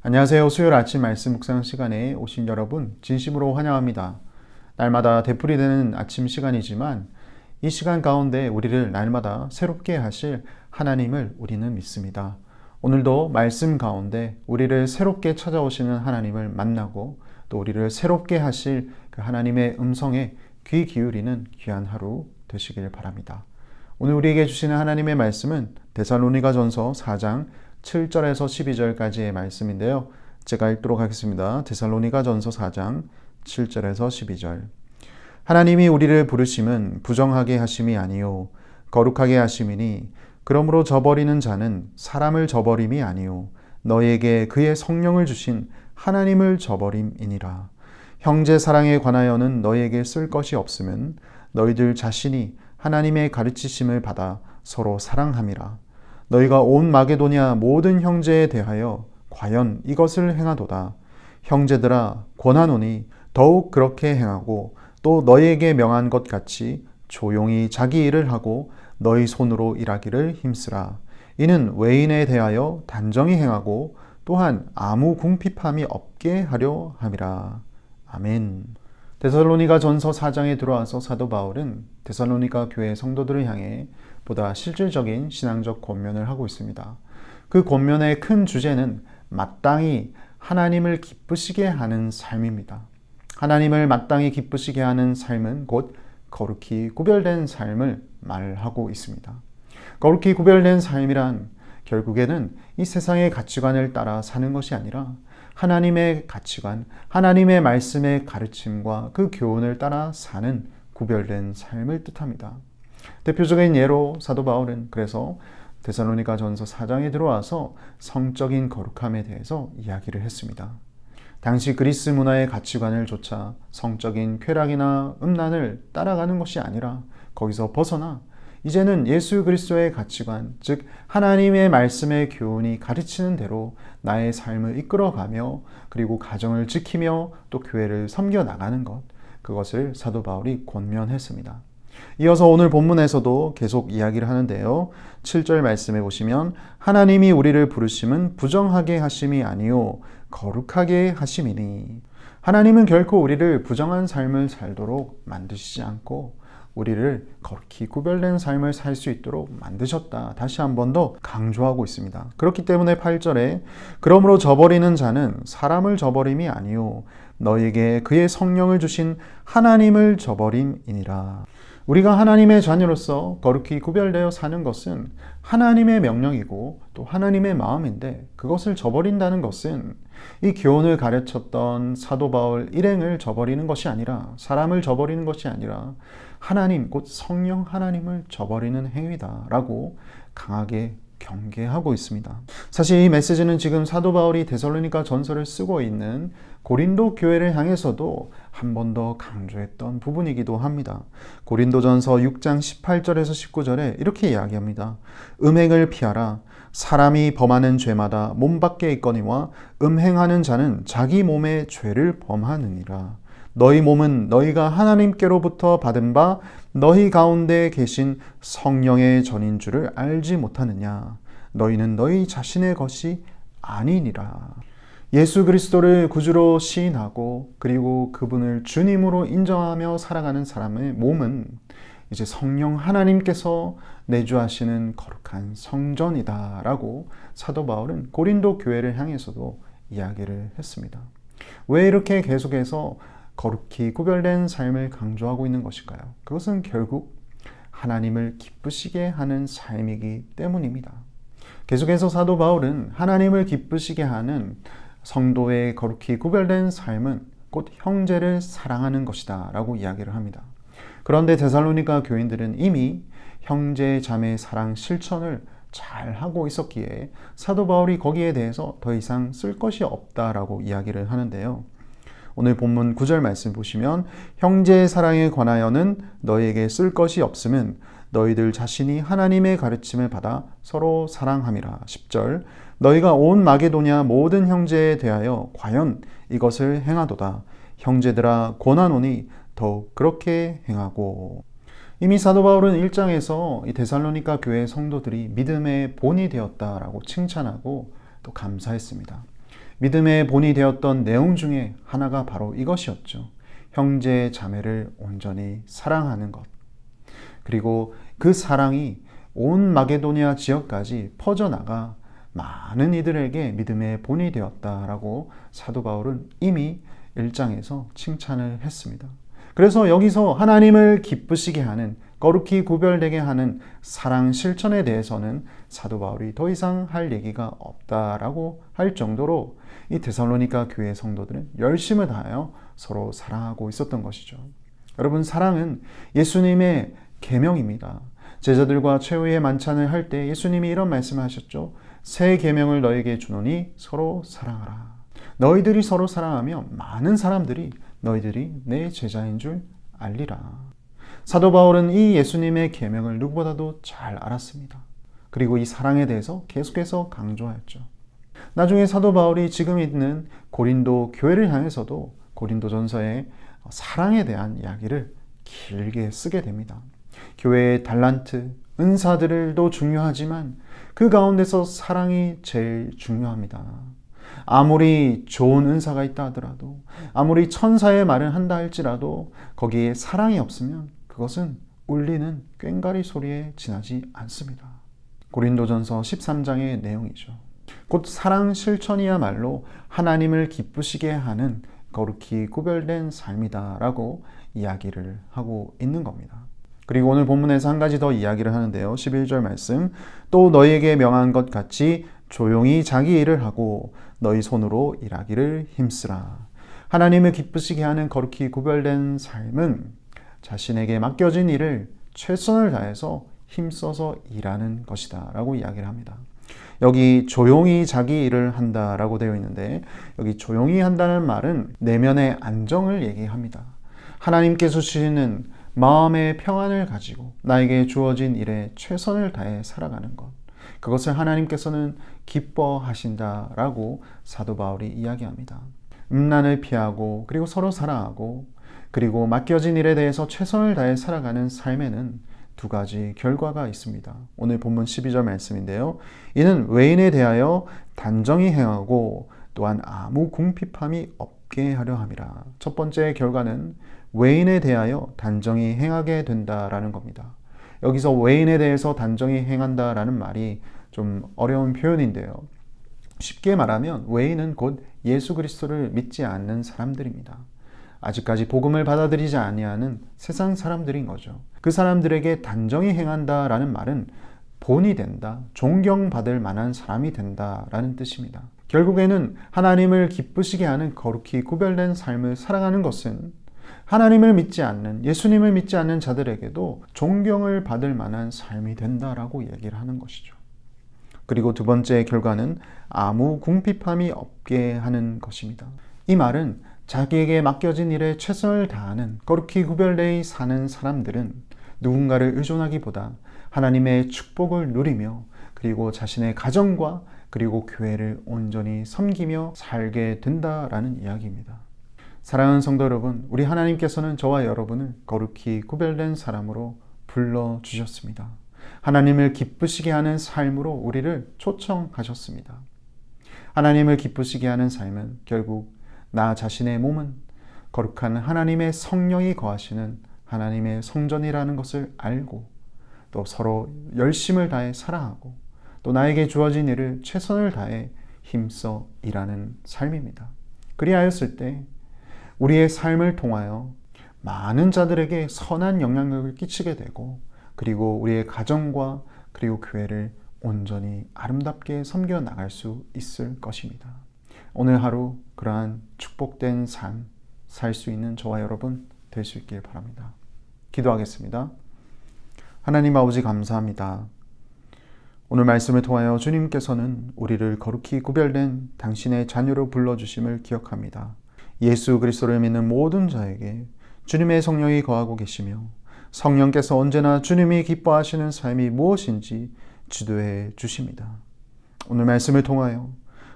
안녕하세요. 수요일 아침 말씀 묵상 시간에 오신 여러분 진심으로 환영합니다. 날마다 되풀이되는 아침 시간이지만 이 시간 가운데 우리를 날마다 새롭게 하실 하나님을 우리는 믿습니다. 오늘도 말씀 가운데 우리를 새롭게 찾아오시는 하나님을 만나고 또 우리를 새롭게 하실 그 하나님의 음성에 귀 기울이는 귀한 하루 되시길 바랍니다. 오늘 우리에게 주시는 하나님의 말씀은 데살로니가전서 4장 7절에서 12절까지의 말씀인데요. 제가 읽도록 하겠습니다. 데살로니가전서 4장 7절에서 12절. 하나님이 우리를 부르심은 부정하게 하심이 아니요 거룩하게 하심이니 그러므로 저버리는 자는 사람을 저버림이 아니요 너희에게 그의 성령을 주신 하나님을 저버림이니라. 형제 사랑에 관하여는 너희에게 쓸 것이 없으면 너희들 자신이 하나님의 가르치심을 받아 서로 사랑함이라. 너희가 온 마게도냐 모든 형제에 대하여 과연 이것을 행하도다. 형제들아 권하노니 더욱 그렇게 행하고 또 너희에게 명한 것 같이 조용히 자기 일을 하고 너희 손으로 일하기를 힘쓰라. 이는 외인에 대하여 단정히 행하고 또한 아무 궁핍함이 없게 하려 함이라. 아멘. 데살로니가 전서 4장에 들어와서 사도 바울은 데살로니가 교회 성도들을 향해 보다 실질적인 신앙적 권면을 하고 있습니다. 그 권면의 큰 주제는 마땅히 하나님을 기쁘시게 하는 삶입니다. 하나님을 마땅히 기쁘시게 하는 삶은 곧 거룩히 구별된 삶을 말하고 있습니다. 거룩히 구별된 삶이란 결국에는 이 세상의 가치관을 따라 사는 것이 아니라 하나님의 가치관, 하나님의 말씀의 가르침과 그 교훈을 따라 사는 구별된 삶을 뜻합니다. 대표적인 예로 사도 바울은 그래서 데살로니가 전서 4장에 들어와서 성적인 거룩함에 대해서 이야기를 했습니다. 당시 그리스 문화의 가치관을 좇아 성적인 쾌락이나 음란을 따라가는 것이 아니라 거기서 벗어나 이제는 예수 그리스도의 가치관, 즉 하나님의 말씀의 교훈이 가르치는 대로 나의 삶을 이끌어가며 그리고 가정을 지키며 또 교회를 섬겨 나가는 것, 그것을 사도 바울이 권면했습니다. 이어서 오늘 본문에서도 계속 이야기를 하는데요. 7절 말씀에 보시면 하나님이 우리를 부르심은 부정하게 하심이 아니요 거룩하게 하심이니. 하나님은 결코 우리를 부정한 삶을 살도록 만드시지 않고 우리를 거룩히 구별된 삶을 살 수 있도록 만드셨다. 다시 한 번 더 강조하고 있습니다. 그렇기 때문에 8절에 그러므로 저버리는 자는 사람을 저버림이 아니요 너희에게 그의 성령을 주신 하나님을 저버림이니라. 우리가 하나님의 자녀로서 거룩히 구별되어 사는 것은 하나님의 명령이고 또 하나님의 마음인데 그것을 저버린다는 것은 이 교훈을 가르쳤던 사도 바울 일행을 저버리는 것이 아니라 사람을 저버리는 것이 아니라 하나님 곧 성령 하나님을 저버리는 행위다라고 강하게 경계하고 있습니다. 사실 이 메시지는 지금 사도 바울이 데살로니가 전서를 쓰고 있는 고린도 교회를 향해서도 한 번 더 강조했던 부분이기도 합니다. 고린도전서 6장 18절에서 19절에 이렇게 이야기합니다. 음행을 피하라. 사람이 범하는 죄마다 몸 밖에 있거니와 음행하는 자는 자기 몸의 죄를 범하느니라. 너희 몸은 너희가 하나님께로부터 받은 바 너희 가운데 계신 성령의 전인 줄을 알지 못하느냐. 너희는 너희 자신의 것이 아니니라. 예수 그리스도를 구주로 시인하고 그리고 그분을 주님으로 인정하며 살아가는 사람의 몸은 이제 성령 하나님께서 내주하시는 거룩한 성전이다라고 사도 바울은 고린도 교회를 향해서도 이야기를 했습니다. 왜 이렇게 계속해서 거룩히 구별된 삶을 강조하고 있는 것일까요? 그것은 결국 하나님을 기쁘시게 하는 삶이기 때문입니다. 계속해서 사도 바울은 하나님을 기쁘시게 하는 성도의 거룩히 구별된 삶은 곧 형제를 사랑하는 것이다 라고 이야기를 합니다. 그런데 데살로니가 교인들은 이미 형제 자매 사랑 실천을 잘 하고 있었기에 사도 바울이 거기에 대해서 더 이상 쓸 것이 없다라고 이야기를 하는데요. 오늘 본문 9절 말씀 보시면 형제의 사랑에 관하여는 너희에게 쓸 것이 없음은 너희들 자신이 하나님의 가르침을 받아 서로 사랑함이라. 10절 너희가 온 마게도냐 모든 형제에 대하여 과연 이것을 행하도다. 형제들아 권하노니 더욱 그렇게 행하고. 이미 사도 바울은 1장에서 이 데살로니가 교회 성도들이 믿음의 본이 되었다라고 칭찬하고 또 감사했습니다. 믿음의 본이 되었던 내용 중에 하나가 바로 이것이었죠. 형제 자매를 온전히 사랑하는 것. 그리고 그 사랑이 온 마게도니아 지역까지 퍼져나가 많은 이들에게 믿음의 본이 되었다라고 사도 바울은 이미 1장에서 칭찬을 했습니다. 그래서 여기서 하나님을 기쁘시게 하는, 거룩히 구별되게 하는 사랑 실천에 대해서는 사도 바울이 더 이상 할 얘기가 없다라고 할 정도로 이 데살로니가 교회 성도들은 열심을 다하여 서로 사랑하고 있었던 것이죠. 여러분, 사랑은 예수님의 계명입니다. 제자들과 최후의 만찬을 할 때 예수님이 이런 말씀을 하셨죠. 새 계명을 너에게 주노니 서로 사랑하라. 너희들이 서로 사랑하면 많은 사람들이 너희들이 내 제자인 줄 알리라. 사도 바울은 이 예수님의 계명을 누구보다도 잘 알았습니다. 그리고 이 사랑에 대해서 계속해서 강조하였죠. 나중에 사도 바울이 지금 있는 고린도 교회를 향해서도 고린도전서에 사랑에 대한 이야기를 길게 쓰게 됩니다. 교회의 달란트, 은사들도 중요하지만 그 가운데서 사랑이 제일 중요합니다. 아무리 좋은 은사가 있다 하더라도, 아무리 천사의 말을 한다 할지라도 거기에 사랑이 없으면 그것은 울리는 꽹과리 소리에 지나지 않습니다. 고린도전서 13장의 내용이죠. 곧 사랑 실천이야말로 하나님을 기쁘시게 하는 거룩히 구별된 삶이다라고 이야기를 하고 있는 겁니다. 그리고 오늘 본문에서 한 가지 더 이야기를 하는데요. 11절 말씀, 또 너희에게 명한 것 같이 조용히 자기 일을 하고 너희 손으로 일하기를 힘쓰라. 하나님을 기쁘시게 하는 거룩히 구별된 삶은 자신에게 맡겨진 일을 최선을 다해서 힘써서 일하는 것이다 라고 이야기를 합니다. 여기 조용히 자기 일을 한다라고 되어 있는데, 여기 조용히 한다는 말은 내면의 안정을 얘기합니다. 하나님께서 주시는 마음의 평안을 가지고 나에게 주어진 일에 최선을 다해 살아가는 것, 그것을 하나님께서는 기뻐하신다라고 사도 바울이 이야기합니다. 음란을 피하고 그리고 서로 사랑하고 그리고 맡겨진 일에 대해서 최선을 다해 살아가는 삶에는 두 가지 결과가 있습니다. 오늘 본문 12절 말씀인데요. 이는 외인에 대하여 단정히 행하고 또한 아무 궁핍함이 없게 하려 함이라. 첫 번째 결과는 외인에 대하여 단정히 행하게 된다라는 겁니다. 여기서 외인에 대해서 단정히 행한다라는 말이 좀 어려운 표현인데요. 쉽게 말하면 외인은 곧 예수 그리스도를 믿지 않는 사람들입니다. 아직까지 복음을 받아들이지 아니하는 세상 사람들인 거죠. 그 사람들에게 단정히 행한다라는 말은 본이 된다, 존경받을 만한 사람이 된다라는 뜻입니다. 결국에는 하나님을 기쁘시게 하는 거룩히 구별된 삶을 살아가는 것은 하나님을 믿지 않는, 예수님을 믿지 않는 자들에게도 존경을 받을 만한 삶이 된다라고 얘기를 하는 것이죠. 그리고 두 번째 결과는 아무 궁핍함이 없게 하는 것입니다. 이 말은 자기에게 맡겨진 일에 최선을 다하는 거룩히 구별되어 사는 사람들은 누군가를 의존하기보다 하나님의 축복을 누리며 그리고 자신의 가정과 그리고 교회를 온전히 섬기며 살게 된다라는 이야기입니다. 사랑하는 성도 여러분, 우리 하나님께서는 저와 여러분을 거룩히 구별된 사람으로 불러주셨습니다. 하나님을 기쁘시게 하는 삶으로 우리를 초청하셨습니다. 하나님을 기쁘시게 하는 삶은 결국 나 자신의 몸은 거룩한 하나님의 성령이 거하시는 하나님의 성전이라는 것을 알고 또 서로 열심을 다해 사랑하고 또 나에게 주어진 일을 최선을 다해 힘써 일하는 삶입니다. 그리하였을 때 우리의 삶을 통하여 많은 자들에게 선한 영향력을 끼치게 되고 그리고 우리의 가정과 그리고 교회를 온전히 아름답게 섬겨 나갈 수 있을 것입니다. 오늘 하루 그러한 축복된 삶 살 수 있는 저와 여러분 될 수 있길 바랍니다. 기도하겠습니다. 하나님 아버지 감사합니다. 오늘 말씀을 통하여 주님께서는 우리를 거룩히 구별된 당신의 자녀로 불러주심을 기억합니다. 예수 그리스도를 믿는 모든 자에게 주님의 성령이 거하고 계시며 성령께서 언제나 주님이 기뻐하시는 삶이 무엇인지 지도해 주십니다. 오늘 말씀을 통하여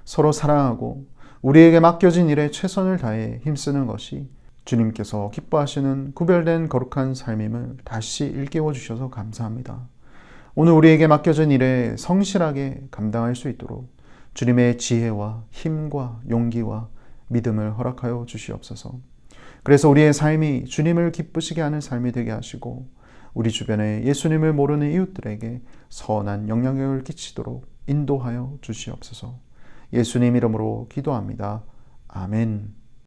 서로 사랑하고 우리에게 맡겨진 일에 최선을 다해 힘쓰는 것이 주님께서 기뻐하시는 구별된 거룩한 삶임을 다시 일깨워 주셔서 감사합니다. 오늘 우리에게 맡겨진 일에 성실하게 감당할 수 있도록 주님의 지혜와 힘과 용기와 믿음을 허락하여 주시옵소서. 그래서 우리의 삶이 주님을 기쁘시게 하는 삶이 되게 하시고 우리 주변에 예수님을 모르는 이웃들에게 선한 영향력을 끼치도록 인도하여 주시옵소서. 예수님 이름으로 기도합니다. 아멘.